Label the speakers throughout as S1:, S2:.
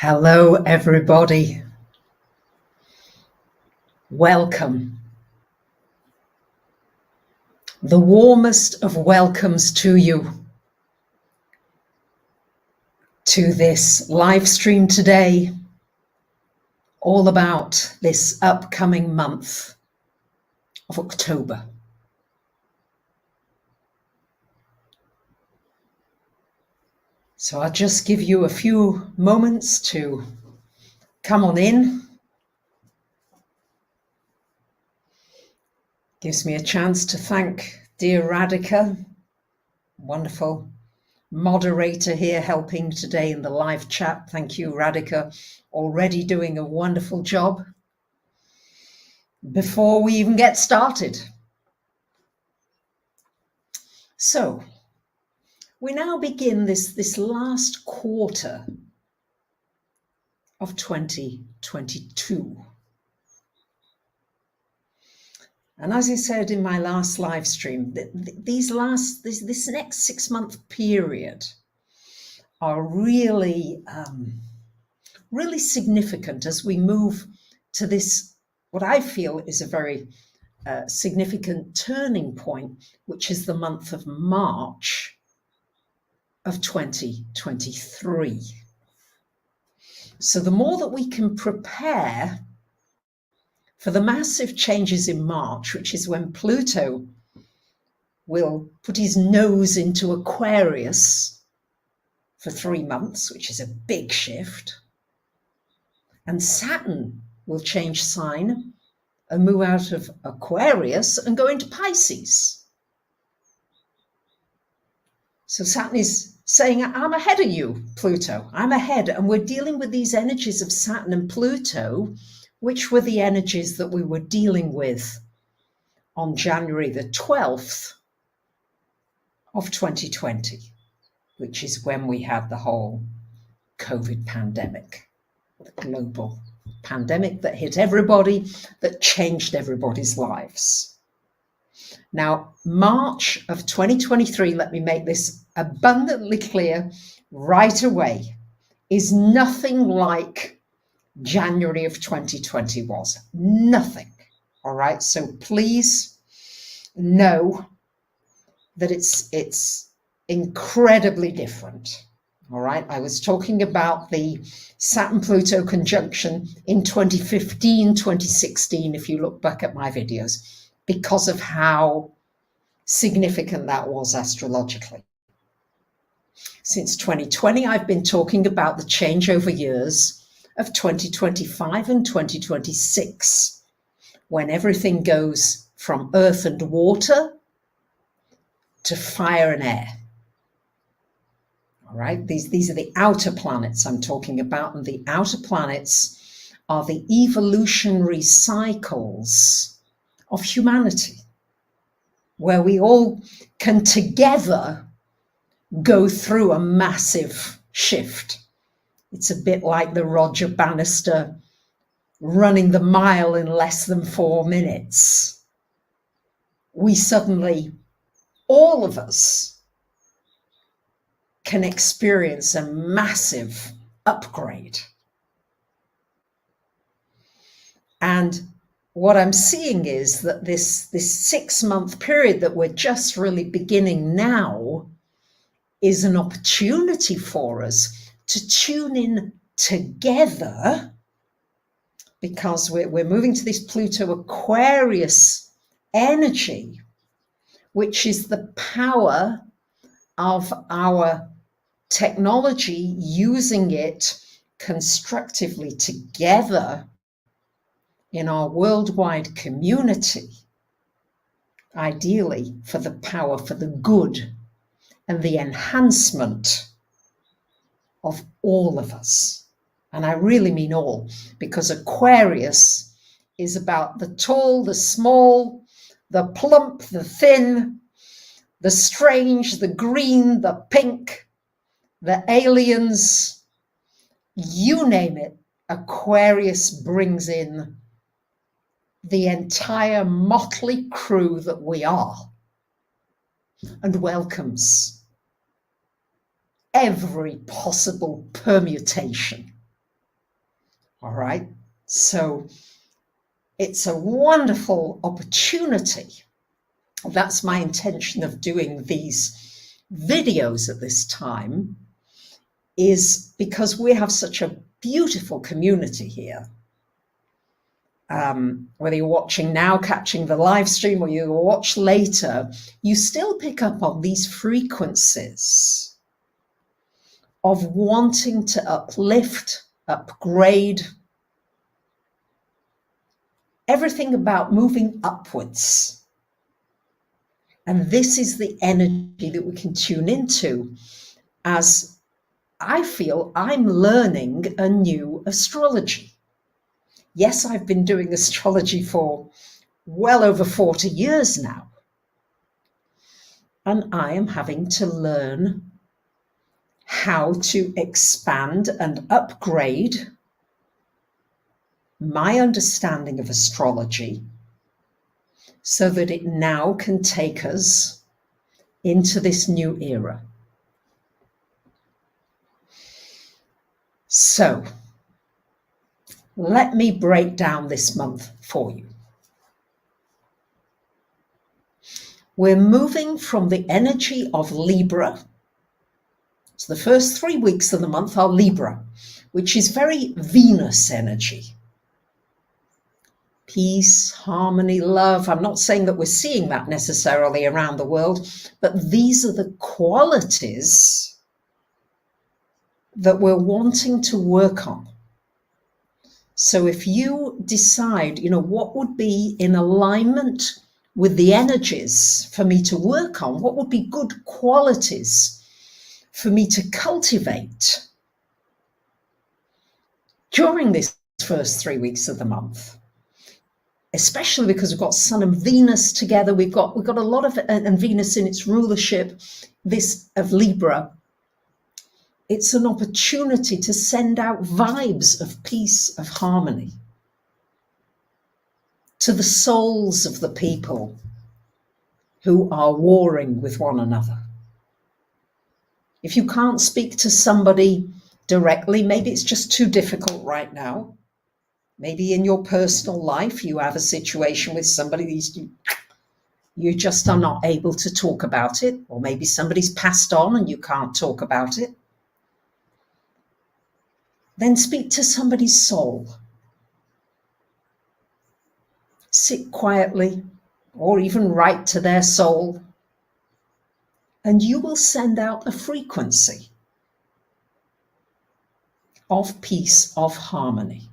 S1: Hello, everybody. Welcome. The warmest of welcomes to you to this live stream today, all about this upcoming month of October. So I'll just give you a few moments to come on in. Gives me a chance to thank dear Radhika, wonderful moderator here helping today in the live chat. Thank you, Radhika, already doing a wonderful job. Before we even get started. So we now begin this last quarter of 2022. And as I said in my last live stream, this next 6-month period are really significant as we move to this, what I feel is a very significant turning point, which is the month of March of 2023. So the more that we can prepare for the massive changes in March, which is when Pluto will put his nose into Aquarius for 3 months, which is a big shift, and Saturn will change sign and move out of Aquarius and go into Pisces. So Saturn is saying, I'm ahead of you, Pluto. I'm ahead. And we're dealing with these energies of Saturn and Pluto, which were the energies that we were dealing with on January the 12th of 2020, which is when we had the whole COVID pandemic, the global pandemic that hit everybody, that changed everybody's lives. Now, March of 2023, let me make this abundantly clear right away, is nothing like January of 2020 was. Nothing. All right. So please know that it's incredibly different. All right. I was talking about the Saturn-Pluto conjunction in 2015, 2016, if you look back at my videos, because of how significant that was astrologically. Since 2020, I've been talking about the changeover years of 2025 and 2026, when everything goes from earth and water to fire and air. All right, these are the outer planets I'm talking about, and the outer planets are the evolutionary cycles of humanity, where we all can together go through a massive shift. It's a bit like the Roger Bannister running the mile in less than 4 minutes. We suddenly, all of us, can experience a massive upgrade. And what I'm seeing is that this 6-month period that we're just really beginning now is an opportunity for us to tune in together, because we're moving to this Pluto Aquarius energy, which is the power of our technology, using it constructively together in our worldwide community, ideally for the power, for the good and the enhancement of all of us. And I really mean all, because Aquarius is about the tall, the small, the plump, the thin, the strange, the green, the pink, the aliens, you name it. Aquarius brings in the entire motley crew that we are and welcomes every possible permutation All right. So it's a wonderful opportunity. That's my intention of doing these videos at this time, is because we have such a beautiful community here. Whether you're watching now, catching the live stream, or you watch later, you still pick up on these frequencies of wanting to uplift, upgrade, everything about moving upwards. And this is the energy that we can tune into as I feel I'm learning a new astrology. Yes, I've been doing astrology for well over 40 years now. And I am having to learn how to expand and upgrade my understanding of astrology so that it now can take us into this new era. So, let me break down this month for you. We're moving from the energy of Libra. So the first 3 weeks of the month are Libra, which is very Venus energy. Peace, harmony, love. I'm not saying that we're seeing that necessarily around the world, but these are the qualities that we're wanting to work on. So if you decide, what would be in alignment with the energies for me to work on, what would be good qualities for me to cultivate during this first 3 weeks of the month, especially because we've got Sun and Venus together. We've got a lot of, and Venus in its rulership, this of Libra. It's an opportunity to send out vibes of peace, of harmony to the souls of the people who are warring with one another. If you can't speak to somebody directly, maybe it's just too difficult right now. Maybe in your personal life, you have a situation with somebody you just are not able to talk about it, or maybe somebody's passed on and you can't talk about it. Then speak to somebody's soul. Sit quietly, or even write to their soul, and you will send out a frequency of peace, of harmony.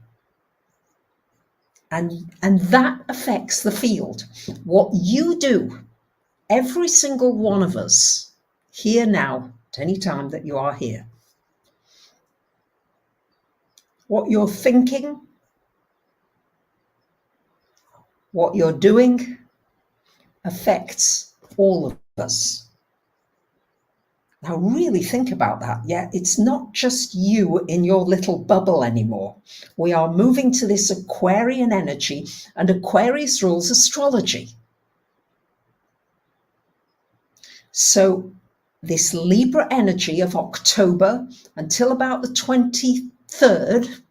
S1: And that affects the field. What you do, every single one of us, here now, at any time that you are here, what you're thinking, what you're doing, affects all of us. Now really think about that. Yeah, it's not just you in your little bubble anymore. We are moving to this Aquarian energy, and Aquarius rules astrology. So this Libra energy of October until about the 23rd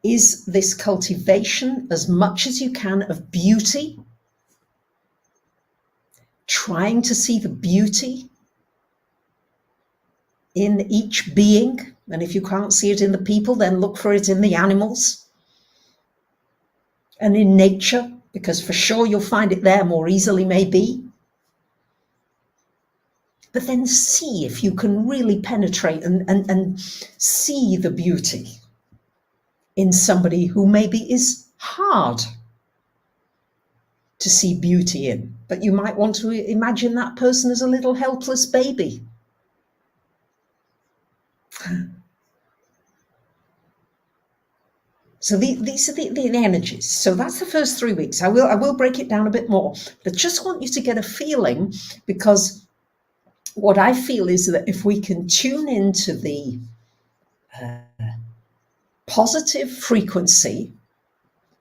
S1: is this cultivation as much as you can of beauty, trying to see the beauty in each being. And if you can't see it in the people, then look for it in the animals and in nature, because for sure you'll find it there more easily, maybe. But then see if you can really penetrate and see the beauty in somebody who maybe is hard to see beauty in. But you might want to imagine that person as a little helpless baby. So these are the energies. So that's the first 3 weeks. I will break it down a bit more, but just want you to get a feeling, because what I feel is that if we can tune into the positive frequency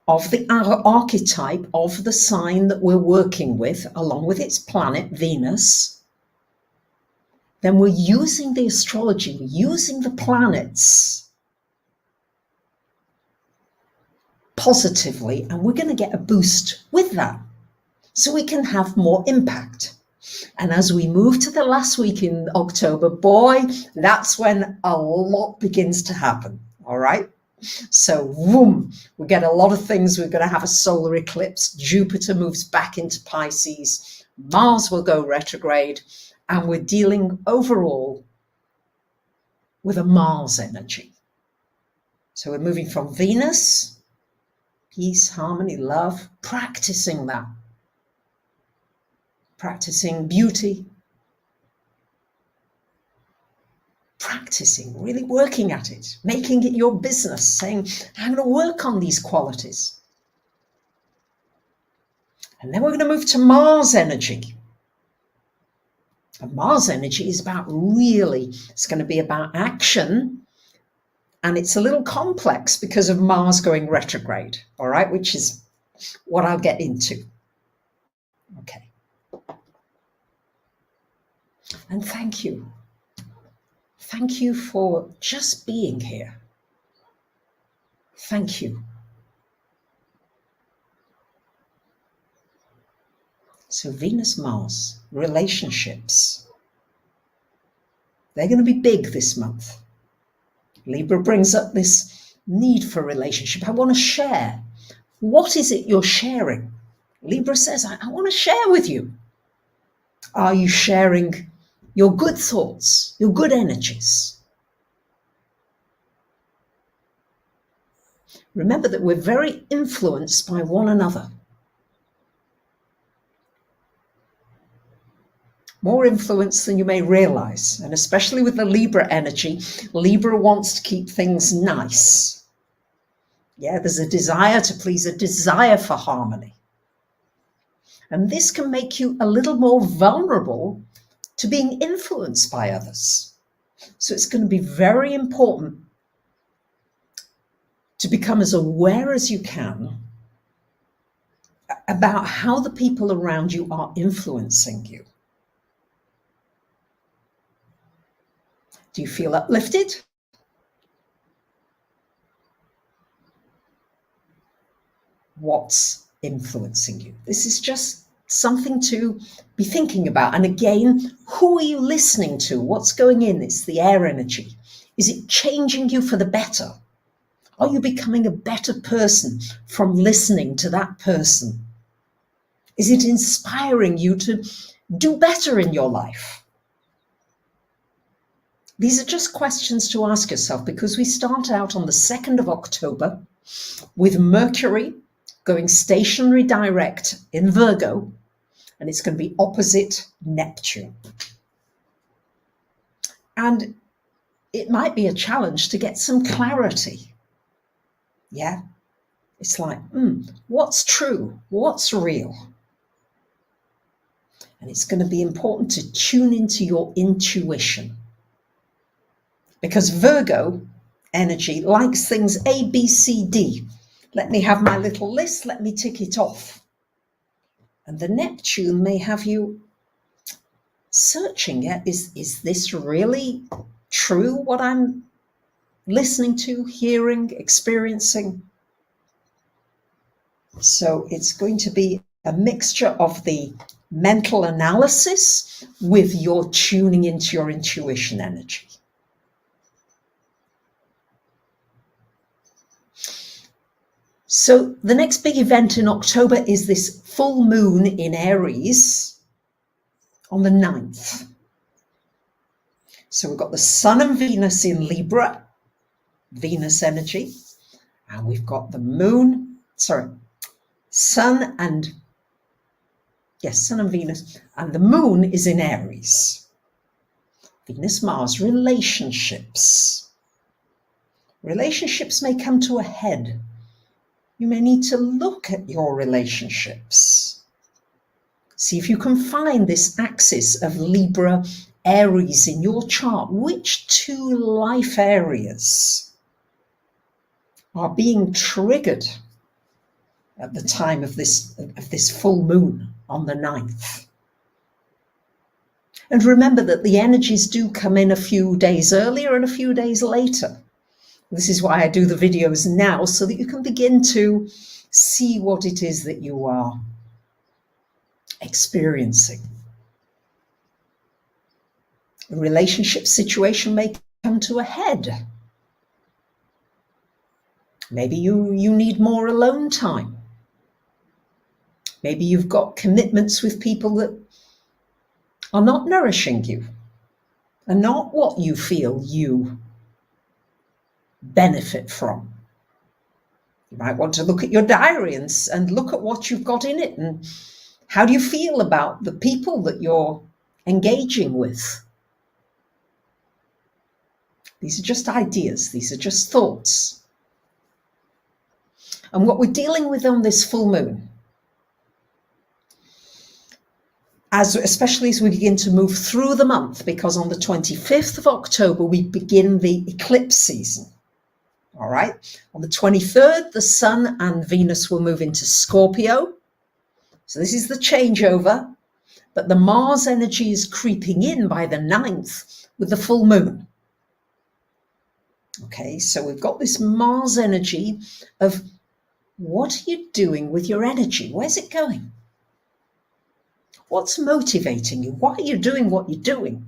S1: of the archetype of the sign that we're working with, along with its planet, Venus, then we're using the astrology, we're using the planets positively, and we're going to get a boost with that so we can have more impact. And as we move to the last week in October, boy, that's when a lot begins to happen. All right. So, boom, we get a lot of things. We're going to have a solar eclipse. Jupiter moves back into Pisces. Mars will go retrograde. And we're dealing overall with a Mars energy. So we're moving from Venus, peace, harmony, love, practicing that. Practicing beauty. Practicing, really working at it, making it your business, saying, I'm going to work on these qualities. And then we're going to move to Mars energy. And Mars energy is about it's going to be about action. And it's a little complex because of Mars going retrograde, all right, which is what I'll get into. Okay. And thank you. Thank you for just being here. Thank you. So Venus, Mars, relationships. They're going to be big this month. Libra brings up this need for relationship. I want to share. What is it you're sharing? Libra says, I want to share with you. Are you sharing your good thoughts, your good energies? Remember that we're very influenced by one another. More influence than you may realize. And especially with the Libra energy, Libra wants to keep things nice. Yeah, there's a desire to please, a desire for harmony. And this can make you a little more vulnerable to being influenced by others. So it's going to be very important to become as aware as you can about how the people around you are influencing you. Do you feel uplifted? What's influencing you? This is just something to be thinking about. And again, who are you listening to? What's going in? It's the air energy. Is it changing you for the better? Are you becoming a better person from listening to that person? Is it inspiring you to do better in your life? These are just questions to ask yourself, because we start out on the 2nd of October with Mercury going stationary direct in Virgo, and it's going to be opposite Neptune. And it might be a challenge to get some clarity. Yeah, it's like, what's true? What's real? And it's going to be important to tune into your intuition. Because Virgo energy likes things A, B, C, D. Let me have my little list. Let me tick it off. And the Neptune may have you searching. Yeah, is this really true, what I'm listening to, hearing, experiencing? So it's going to be a mixture of the mental analysis with your tuning into your intuition energy. So the next big event in October is this full moon in Aries on the 9th. So we've got the Sun and Venus in Libra, Venus energy, and we've got the moon, Sun and Venus, and the moon is in Aries. Venus, Mars, relationships. Relationships may come to a head. You may need to look at your relationships. See if you can find this axis of Libra, Aries in your chart. Which two life areas are being triggered at the time of this full moon on the 9th? And remember that the energies do come in a few days earlier and a few days later. This is why I do the videos now, so that you can begin to see what it is that you are experiencing. A relationship situation may come to a head. Maybe you need more alone time. Maybe you've got commitments with people that are not nourishing you, and not what you feel you benefit from. You might want to look at your diary and look at what you've got in it, and how do you feel about the people that you're engaging with. These are just ideas, these are just thoughts. And what we're dealing with on this full moon, especially as we begin to move through the month, because on the 25th of October, we begin the eclipse season. All right. On the 23rd, the Sun and Venus will move into Scorpio. So this is the changeover, but the Mars energy is creeping in by the 9th with the full moon. Okay, so we've got this Mars energy of what are you doing with your energy? Where's it going? What's motivating you? Why are you doing what you're doing?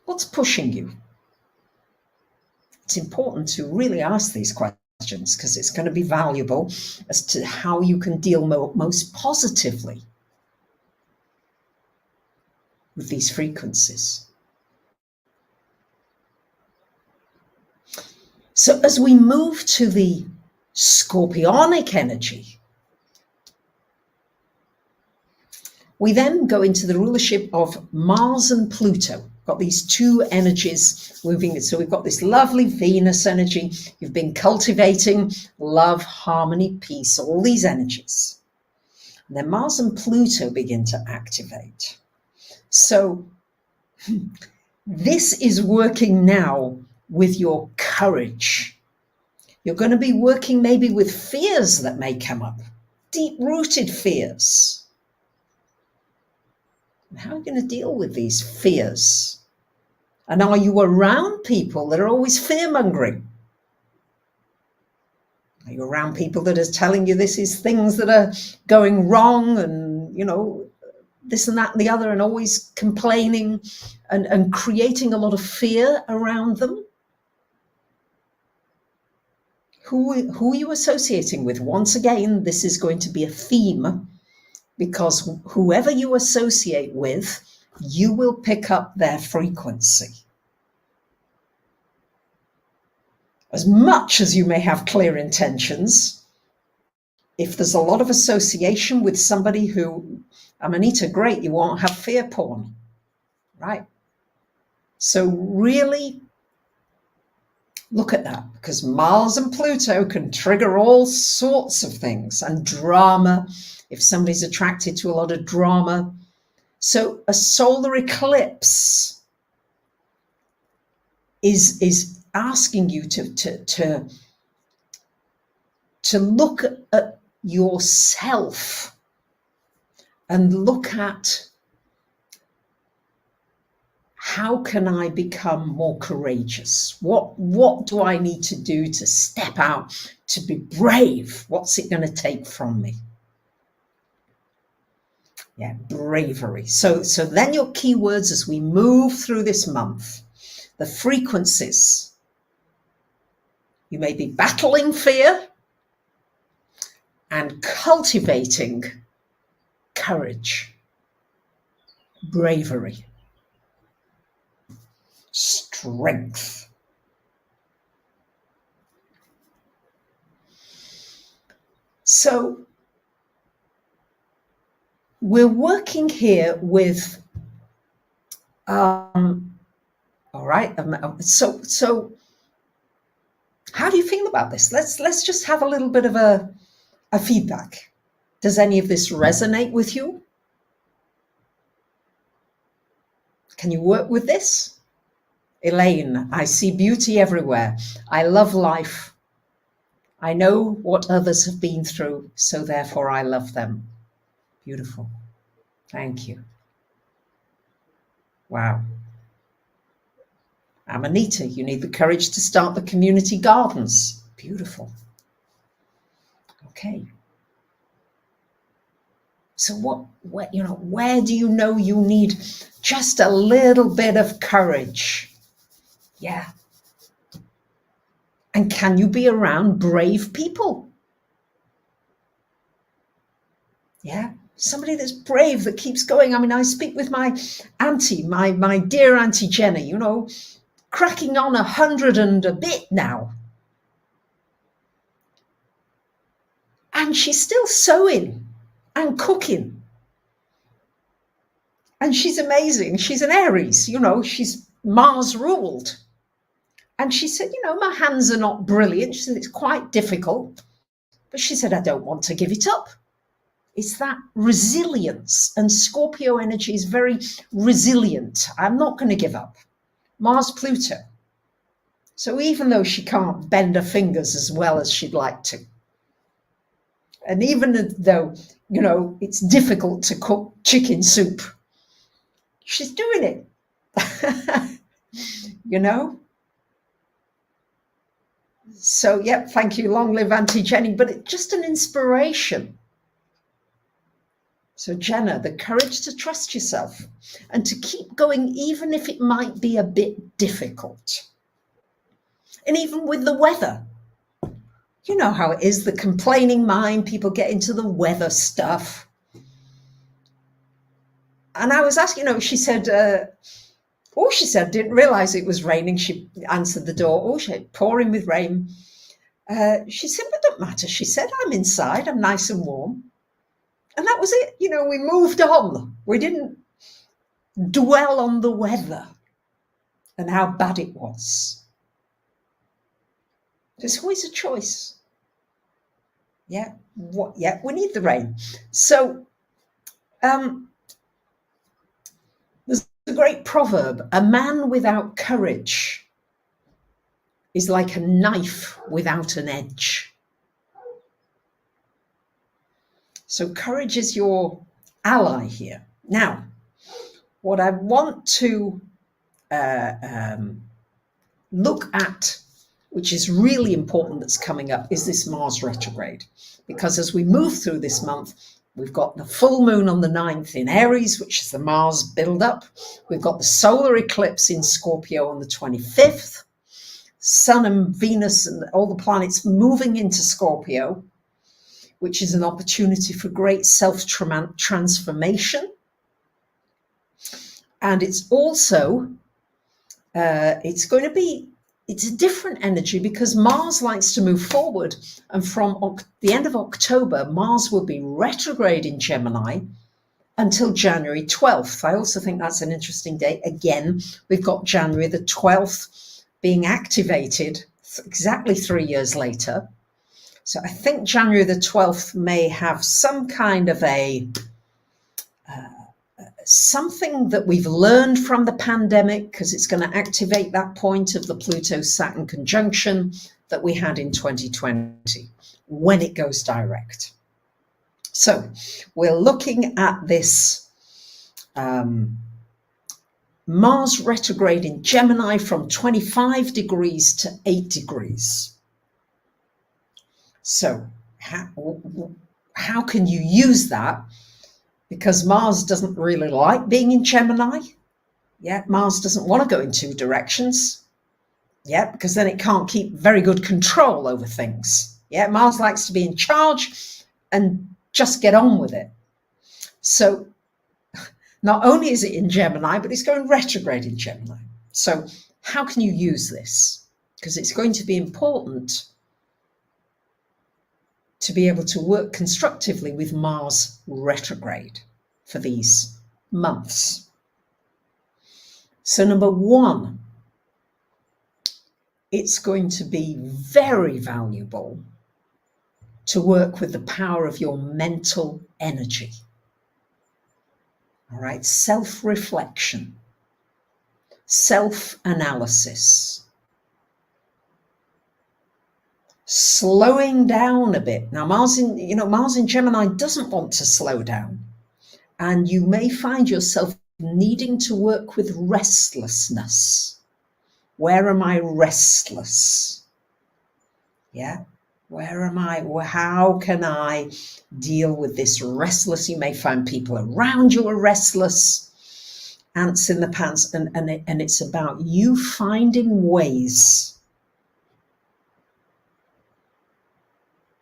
S1: What's pushing you? It's important to really ask these questions, because it's going to be valuable as to how you can deal most positively with these frequencies. So as we move to the scorpionic energy, we then go into the rulership of Mars and Pluto. Got these two energies moving. So we've got this lovely Venus energy. You've been cultivating love, harmony, peace, all these energies. And then Mars and Pluto begin to activate. So this is working now with your courage. You're going to be working maybe with fears that may come up, deep-rooted fears. How are you going to deal with these fears? And are you around people that are always fear-mongering? Are you around people that are telling you this is things that are going wrong, and, you know, this and that and the other, and always complaining and creating a lot of fear around them? Who are you associating with? Once again, this is going to be a theme, because whoever you associate with, you will pick up their frequency. As much as you may have clear intentions, if there's a lot of association with somebody who, Amanita, great, you won't have fear porn, right? So really look at that, because Mars and Pluto can trigger all sorts of things, and drama, if somebody's attracted to a lot of drama. So a solar eclipse is asking you to look at yourself and look at, how can I become more courageous? What do I need to do to step out, to be brave? What's it going to take from me? Yeah, bravery. So then your keywords as we move through this month, the frequencies. You may be battling fear and cultivating courage, bravery, strength. So we're working here with, all right. So how do you feel about this? Let's just have a little bit of a feedback. Does any of this resonate with you? Can you work with this? Elaine, I see beauty everywhere. I love life. I know what others have been through, so therefore I love them. Beautiful. Thank you. Wow. Amanita, you need the courage to start the community gardens. Beautiful. Okay. So where do you know you need just a little bit of courage? Yeah. And can you be around brave people? Yeah. Somebody that's brave, that keeps going. I mean, I speak with my auntie, my dear Auntie Jenny, cracking on 100 and a bit now. And she's still sewing and cooking. And she's amazing. She's an Aries, she's Mars ruled. And she said, my hands are not brilliant. She said, it's quite difficult. But she said, I don't want to give it up. It's that resilience. And Scorpio energy is very resilient. I'm not going to give up. Mars, Pluto. So even though she can't bend her fingers as well as she'd like to, and even though, it's difficult to cook chicken soup, she's doing it. So, yep, thank you. Long live Auntie Jenny. But it's just an inspiration. So, Jenna, the courage to trust yourself and to keep going, even if it might be a bit difficult. And even with the weather. You know how it is, the complaining mind, people get into the weather stuff. And I was asking, she said, didn't realize it was raining. She answered the door. Pouring with rain. She said, but it doesn't matter. She said, I'm inside. I'm nice and warm. And that was it. We moved on. We didn't dwell on the weather and how bad it was. There's always a choice. Yeah. We need the rain. So there's a great proverb, a man without courage is like a knife without an edge. So courage is your ally here. Now, what I want to look at, which is really important, that's coming up, is this Mars retrograde. Because as we move through this month, we've got the full moon on the 9th in Aries, which is the Mars build-up. We've got the solar eclipse in Scorpio on the 25th. Sun and Venus and all the planets moving into Scorpio, which is an opportunity for great self-transformation. And it's also, it's a different energy because Mars likes to move forward. And from the end of October, Mars will be retrograde in Gemini until January 12th. I also think that's an interesting date. Again, we've got January the 12th being activated exactly 3 years later. So I think January the 12th may have some kind of something that we've learned from the pandemic, because it's going to activate that point of the Pluto-Saturn conjunction that we had in 2020 when it goes direct. So we're looking at this Mars retrograde in Gemini from 25 degrees to 8 degrees. So how can you use that? Because Mars doesn't really like being in Gemini. Yeah, Mars doesn't want to go in two directions. Yeah, because then it can't keep very good control over things. Yeah, Mars likes to be in charge and just get on with it. So not only is it in Gemini, but it's going retrograde in Gemini. So how can you use this? Because it's going to be important to be able to work constructively with Mars retrograde for these months. So number one, it's going to be very valuable to work with the power of your mental energy. All right, self-reflection, self-analysis, slowing down a bit. Now, Mars in Gemini doesn't want to slow down, and you may find yourself needing to work with restlessness. Where am I restless? Yeah. Where am I? How can I deal with this restless? You may find people around you are restless, ants in the pants, and it's about you finding ways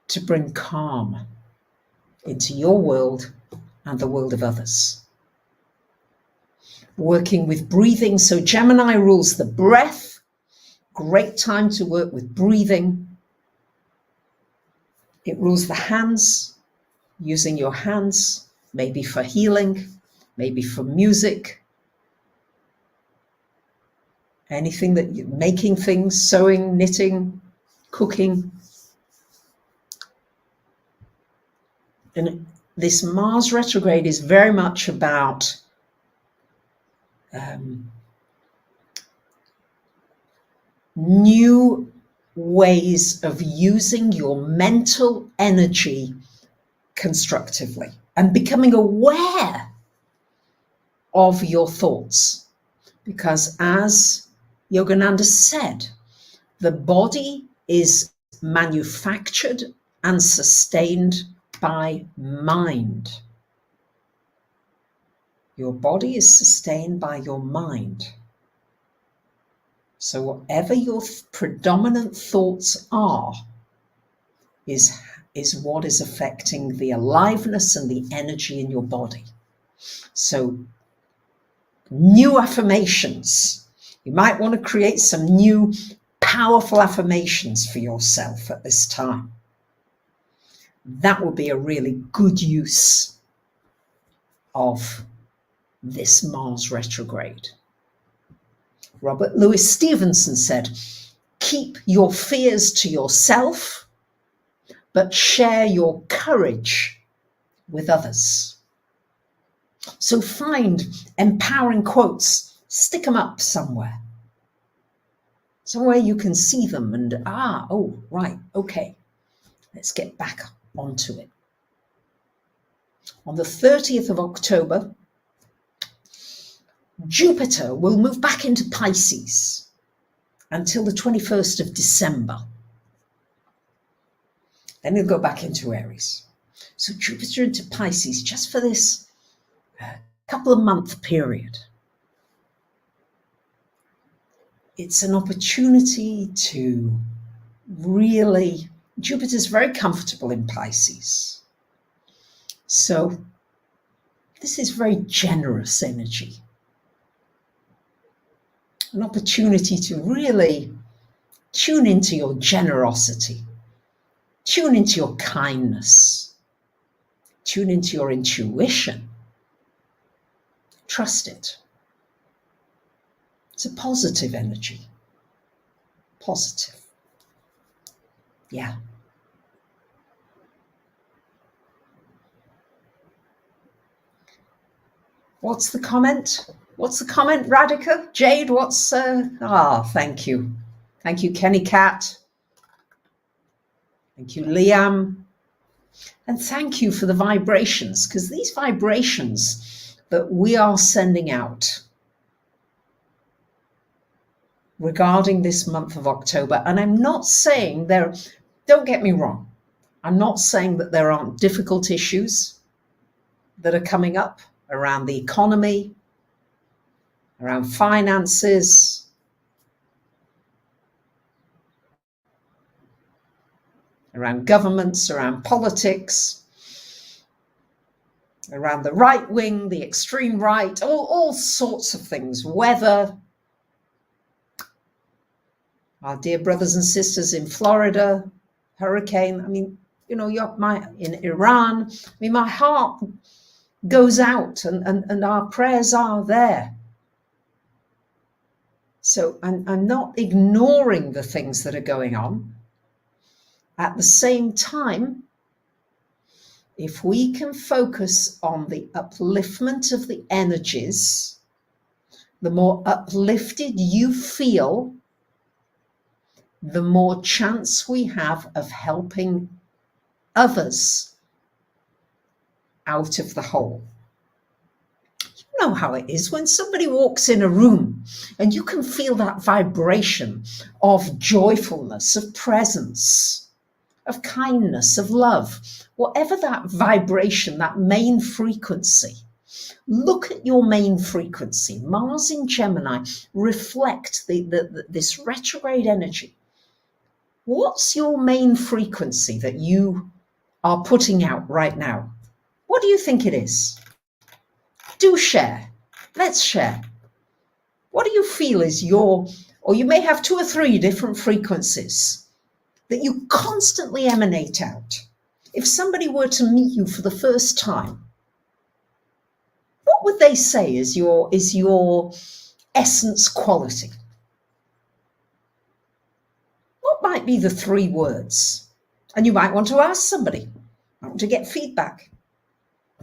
S1: to bring calm into your world and the world of others. Working with breathing. So Gemini rules the breath. Great time to work with breathing. It rules the hands, using your hands, maybe for healing, maybe for music, anything that you're making things, sewing, knitting, cooking. And this Mars retrograde is very much about new ways of using your mental energy constructively and becoming aware of your thoughts. Because as Yogananda said, the body is manufactured and sustained by mind. Your body is sustained by your mind. So whatever your predominant thoughts are is what is affecting the aliveness and the energy in your body. So new affirmations. You might want to create some new powerful affirmations for yourself at this time. That would be a really good use of this Mars retrograde. Robert Louis Stevenson said, "Keep your fears to yourself, but share your courage with others." So find empowering quotes, stick them up somewhere you can see them and, oh, right, okay, let's get back onto it. On the 30th of October, Jupiter will move back into Pisces until the 21st of December. Then he'll go back into Aries. So Jupiter into Pisces just for this couple of month period. It's an opportunity to really, Jupiter's very comfortable in Pisces. So this is very generous energy. An opportunity to really tune into your generosity, tune into your kindness, tune into your intuition. Trust it. It's a positive energy. Positive. Yeah. What's the comment? What's the comment, Radhika? Jade, what's... thank you. Thank you, Kenny Cat. Thank you, Liam. And thank you for the vibrations, because these vibrations that we are sending out regarding this month of October, and I'm not saying don't get me wrong, I'm not saying that there aren't difficult issues that are coming up around the economy, around finances, around governments, around politics, around the right wing, the extreme right, all sorts of things, weather. Our dear brothers and sisters in Florida, hurricane. I mean, in Iran. I mean, my heart goes out and our prayers are there. So I'm not ignoring the things that are going on. At the same time, if we can focus on the upliftment of the energies, the more uplifted you feel, the more chance we have of helping others out of the hole. know how it is when somebody walks in a room and you can feel that vibration of joyfulness, of presence, of kindness, of love, whatever that vibration, that main frequency. Look at your main frequency. Mars in Gemini reflect this retrograde energy. What's your main frequency that you are putting out right now? What do you think it is? Do share. Let's share. What do you feel is your, or you may have 2 or 3 different frequencies that you constantly emanate out. If somebody were to meet you for the first time, what would they say is your essence quality? What might be the 3 words? And you might want to ask somebody, might want to get feedback.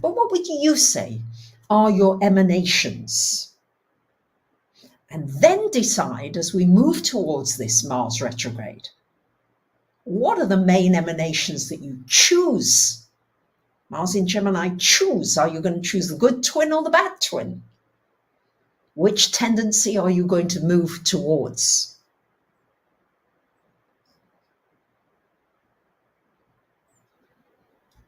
S1: But what would you say are your emanations? And then decide, as we move towards this Mars retrograde, what are the main emanations that you choose? Mars in Gemini, choose. Are you going to choose the good twin or the bad twin? Which tendency are you going to move towards?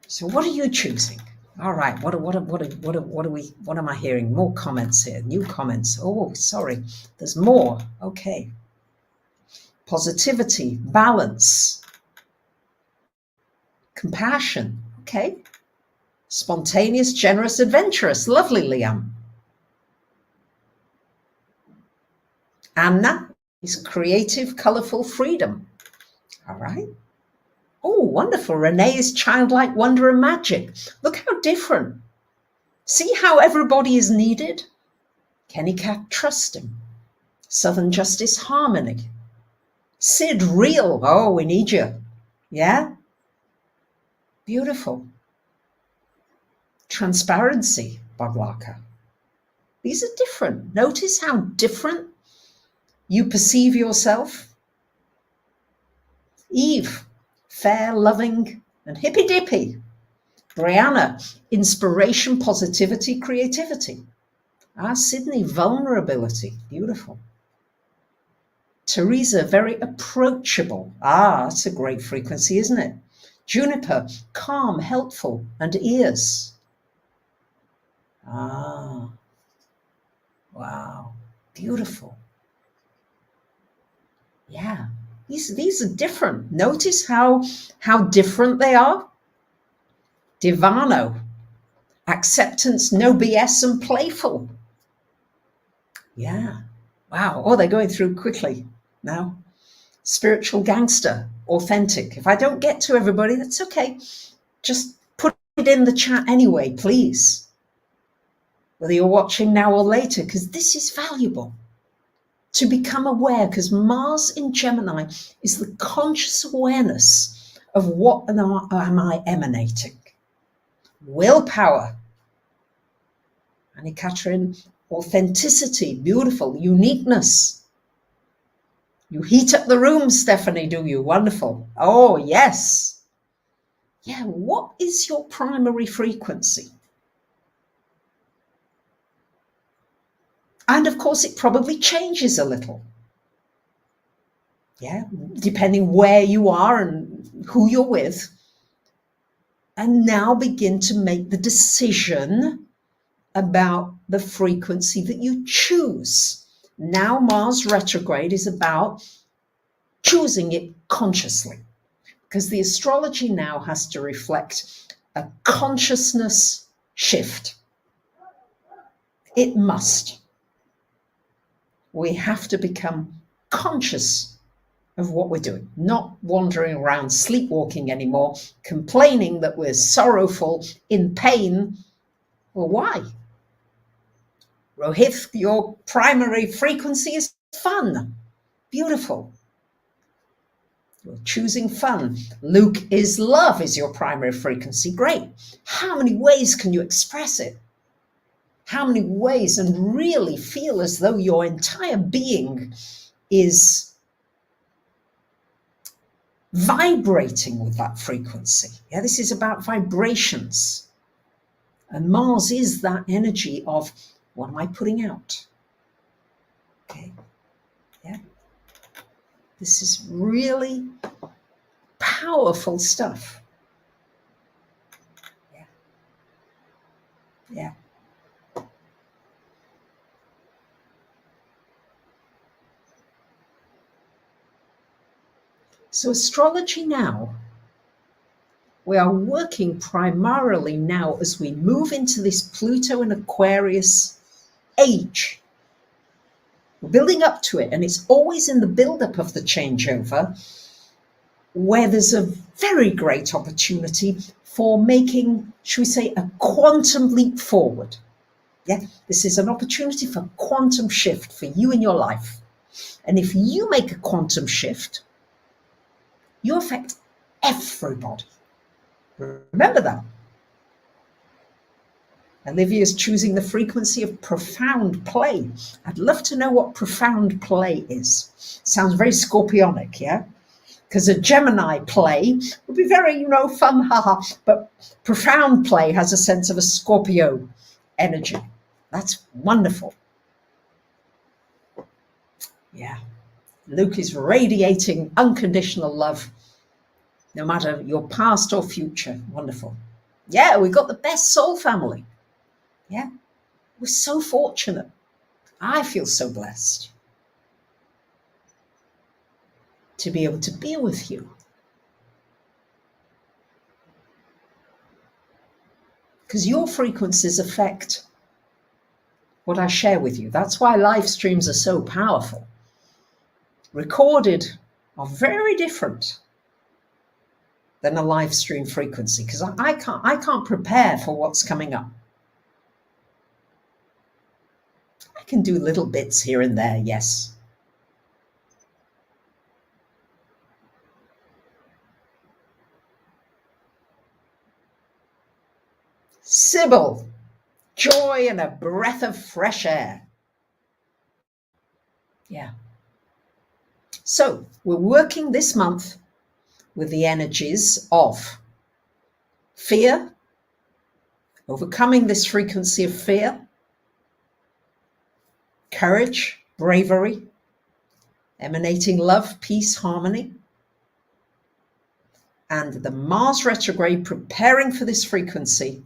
S1: So what are you choosing? All right, what am I hearing? More comments here, new comments. Oh, sorry, there's more. Okay. Positivity, balance, compassion. Okay. Spontaneous, generous, adventurous. Lovely, Liam. Anna is creative, colorful, freedom. All right. Oh, wonderful. Renee is childlike, wonder and magic. Look how different. See how everybody is needed? Kenny Cat, trusting. Southern Justice, harmony. Sid, real. Oh, we need you. Yeah? Beautiful. Transparency, Baglaka. These are different. Notice how different you perceive yourself. Eve, fair, loving, and hippy-dippy. Brianna, inspiration, positivity, creativity. Sydney, vulnerability. Beautiful. Teresa, very approachable. That's a great frequency, isn't it? Juniper, calm, helpful, and ears. Wow. Beautiful. Yeah. These are different. Notice how different they are. Divano, acceptance, no BS, and playful. Yeah. Wow. Oh, they're going through quickly now. Spiritual gangster, authentic. If I don't get to everybody, that's okay. Just put it in the chat anyway, please. Whether you're watching now or later, because this is valuable. To become aware, because Mars in Gemini is the conscious awareness of what am I emanating. Willpower. Annie Catherine, authenticity, beautiful, uniqueness. You heat up the room, Stephanie, do you? Wonderful. Oh, yes. Yeah, what is your primary frequency? And of course, it probably changes a little. Yeah, depending where you are and who you're with. And now begin to make the decision about the frequency that you choose. Now Mars retrograde is about choosing it consciously, because the astrology now has to reflect a consciousness shift. It must. We have to become conscious of what we're doing, not wandering around sleepwalking anymore, complaining that we're sorrowful, in pain. Well, why? Rohit, your primary frequency is fun. Beautiful. You're choosing fun. Luke is love is your primary frequency. Great. How many ways can you express it? How many ways, and really feel as though your entire being is vibrating with that frequency. Yeah, this is about vibrations. And Mars is that energy of What am I putting out? Okay. Yeah. This is really powerful stuff. Yeah. Yeah. So astrology now, we are working primarily now as we move into this Pluto and Aquarius age. We're building up to it, and it's always in the build-up of the changeover where there's a very great opportunity for making, should we say, a quantum leap forward. Yeah, this is an opportunity for quantum shift for you in your life. And if you make a quantum shift, you affect everybody. Remember that. Olivia's choosing the frequency of profound play. I'd love to know what profound play is. Sounds very scorpionic, yeah? Because a Gemini play would be very, fun, haha. But profound play has a sense of a Scorpio energy. That's wonderful. Yeah. Luke is radiating unconditional love, no matter your past or future. Wonderful. Yeah, we got the best soul family. Yeah, we're so fortunate. I feel so blessed to be able to be with you. Because your frequencies affect what I share with you. That's why live streams are so powerful. Recorded are very different than a live stream frequency, because I can't prepare for what's coming up. I can do little bits here and there, yes. Sybil, joy and a breath of fresh air. Yeah. So we're working this month with the energies of fear, overcoming this frequency of fear, courage, bravery, emanating love, peace, harmony, and the Mars retrograde preparing for this frequency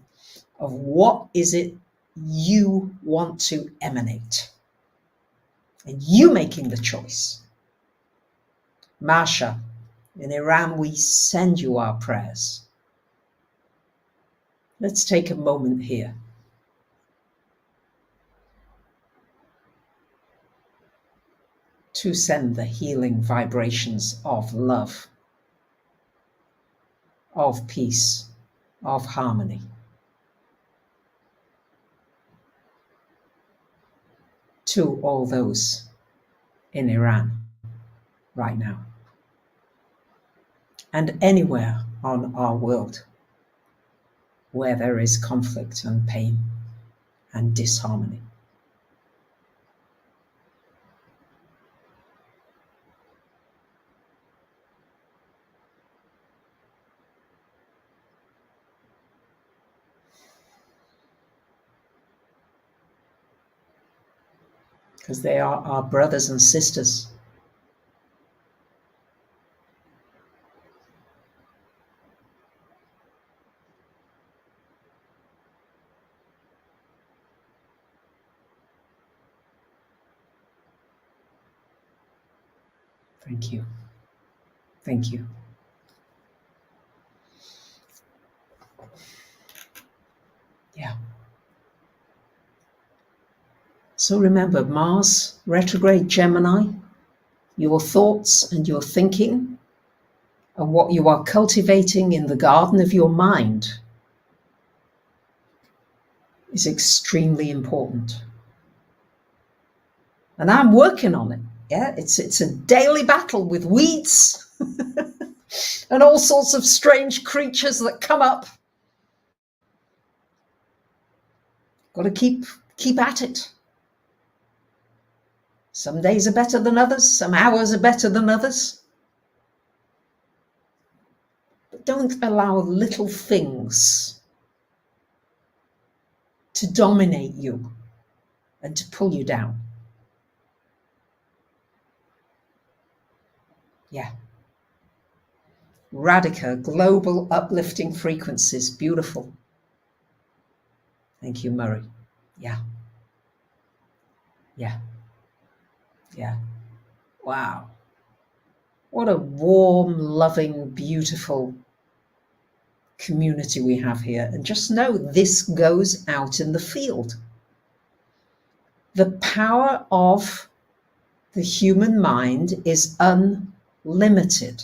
S1: of what is it you want to emanate, and you making the choice. Masha, in Iran, we send you our prayers. Let's take a moment here. To send the healing vibrations of love, of peace, of harmony. To all those in Iran right now, and anywhere on our world where there is conflict and pain and disharmony. Because they are our brothers and sisters. Thank you. Thank you. Yeah. So remember, Mars, retrograde Gemini, your thoughts and your thinking and what you are cultivating in the garden of your mind is extremely important. And I'm working on it. Yeah, it's a daily battle with weeds and all sorts of strange creatures that come up. Got to keep at it. Some days are better than others. Some hours are better than others. But don't allow little things to dominate you. and to pull you down. Yeah. Radica, global uplifting frequencies. Beautiful. Thank you, Murray. Yeah. Yeah. Yeah. Wow. What a warm, loving, beautiful community we have here. And just know this goes out in the field. The power of the human mind is unlimited.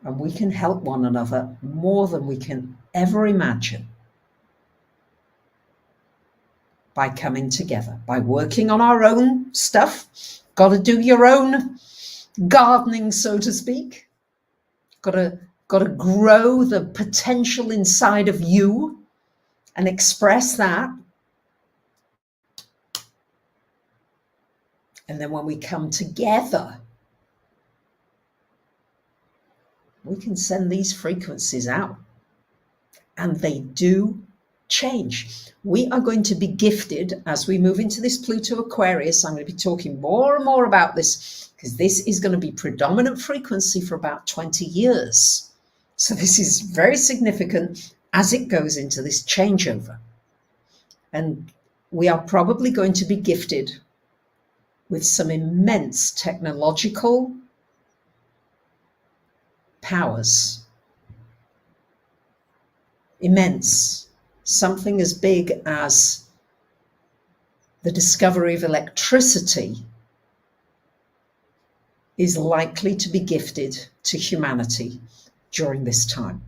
S1: And we can help one another more than we can ever imagine by coming together, by working on our own stuff. Got to do your own gardening, so to speak. Got to grow the potential inside of you and express that. And then when we come together, we can send these frequencies out. And they do change. We are going to be gifted as we move into this Pluto Aquarius. I'm going to be talking more and more about this because this is going to be predominant frequency for about 20 years. So this is very significant as it goes into this changeover. And we are probably going to be gifted with some immense technological powers. Immense. Something as big as the discovery of electricity is likely to be gifted to humanity during this time.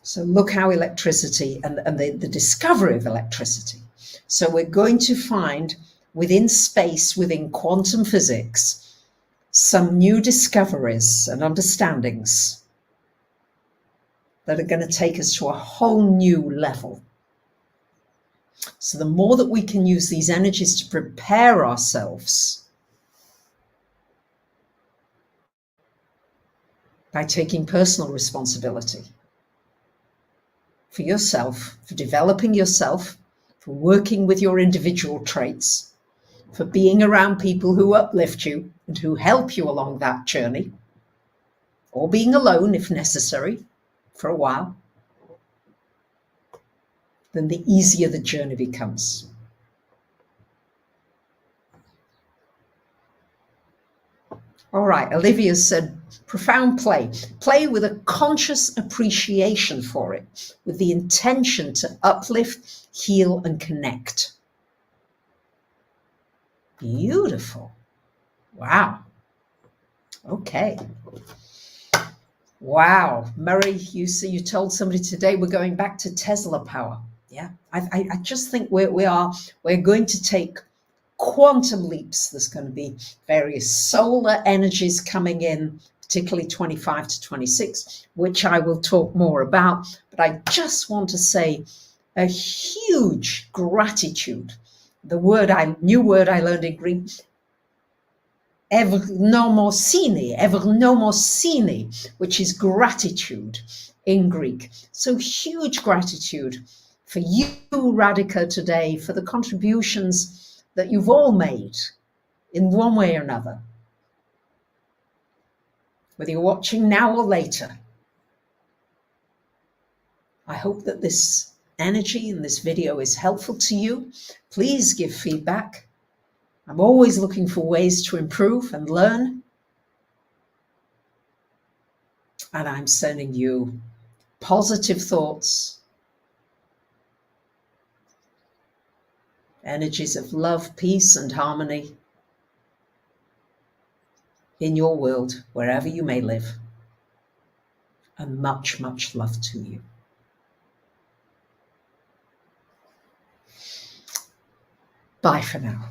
S1: So look how electricity and the discovery of electricity. So we're going to find within space, within quantum physics, some new discoveries and understandings that are going to take us to a whole new level. So the more that we can use these energies to prepare ourselves by taking personal responsibility for yourself, for developing yourself, for working with your individual traits, for being around people who uplift you and who help you along that journey, or being alone if necessary for a while, then the easier the journey becomes. All right, Olivia said, profound play. Play with a conscious appreciation for it, with the intention to uplift, heal, and connect. Beautiful. Wow. Okay. Wow. Murray, you see, you told somebody today we're going back to Tesla power. Yeah. I just think we're going to take quantum leaps. There's going to be various solar energies coming in, particularly 25 to 26, which I will talk more about. But I just want to say a huge gratitude. The new word I learned in Greek, evernomosini, which is gratitude in Greek. So huge gratitude for you, Radhika, today, for the contributions that you've all made in one way or another, whether you're watching now or later. I hope that this energy in this video is helpful to you. Please give feedback. I'm always looking for ways to improve and learn. And I'm sending you positive thoughts, energies of love, peace, and harmony in your world, wherever you may live. And much, much love to you. Bye for now.